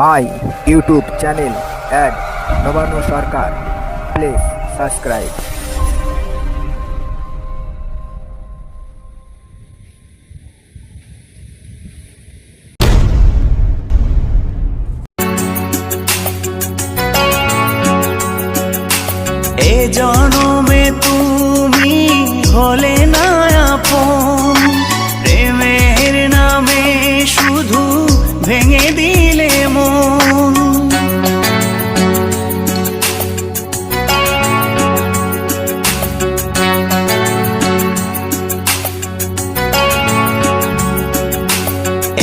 My YouTube channel add Nabanna Sarkar, please subscribe. এ জনমে তুমি হলে না আপন, প্রেমের নামে শুধু ভেঙে দিলে মন।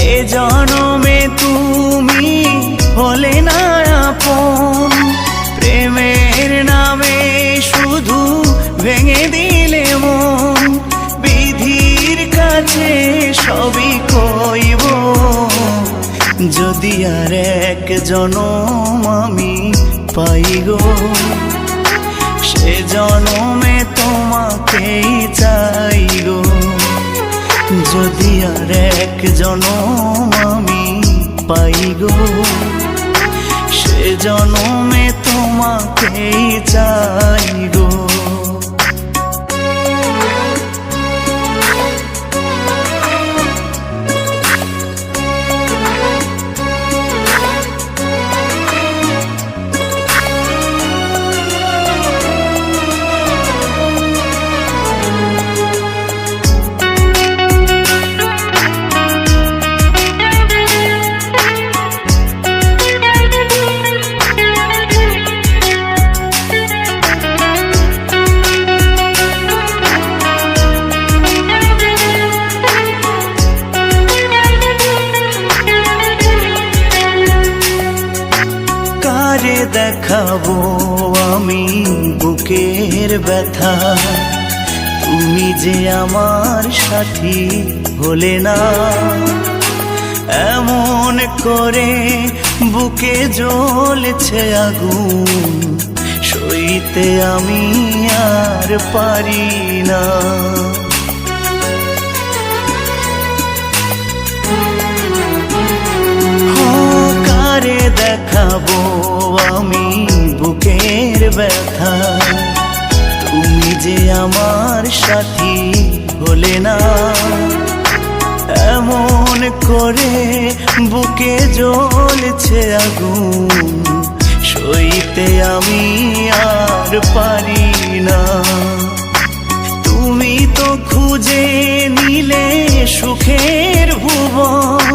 এ জনমে তুমি হলে না আপন, প্রেমের নামে শুধু ভেঙে দিলে মন। বিধির কাছে সবই কইব, যদি আর এক জনম আমি পাই গো, সে জনমে তোমাকেই চাই গো। যদি আর এক জনম আমি পাই গো, সে জনমে তোমাকেই চাই গো। দেখাবো আমি বুকের ব্যথা, তুমি যে আমার সাথী হলে না। এমন করে বুকে জ্বলছে আগুন, সইতে আমি আর পারি না। কারে দেখাবো আমি বুকের ব্যথা, তুমি যে আমার সাথী হলে না। এমন করে বুকে জ্বলছে আগুন, সইতে আমি আর পারি না। তুমি তো খুঁজে নিলে সুখের ভুবন,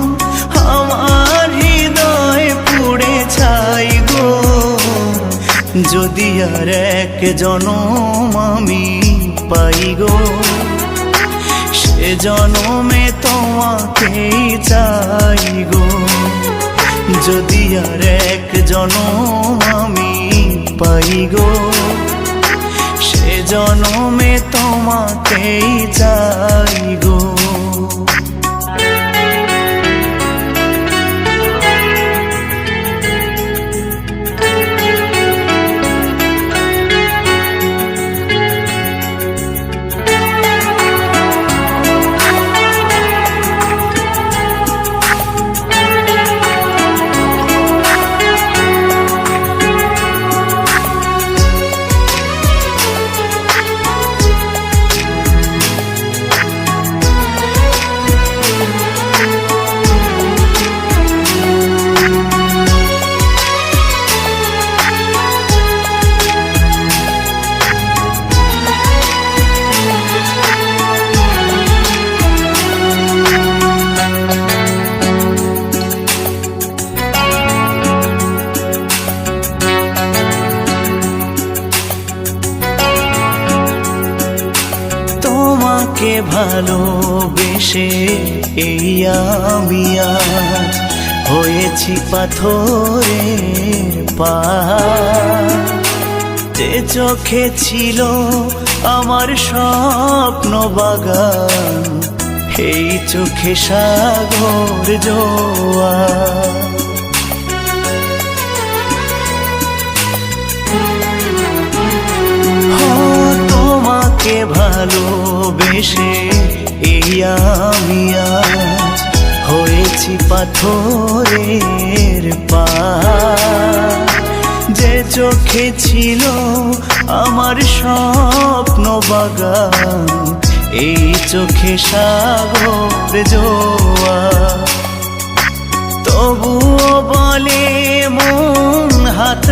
আমার হৃদয় পুড়ে ছাই গো। যদি আর এক জনম আমি পাই গো, সে জনমে তোমাকেই চাই গো। যদি আর এক জনম আমি পাই গো, সে জনমে তোমাকেই চাই গো। তোমাকে ভালোবেসে এই আমি আজ হয়েছি পাথরের পাহাড়। যে চোখে ছিল আমার স্বপ্ন বাগান, এই চোখে সাগর জোয়ার। তোমাকে ভালোবেসে এই আমি আজ হয়েছি হয়েছি পাথরের পাহাড়। যে চোখে ছিল আমার স্বপ্ন বাগান, এই চোখে সাগর জোয়ার। তবুও বলে মন হাত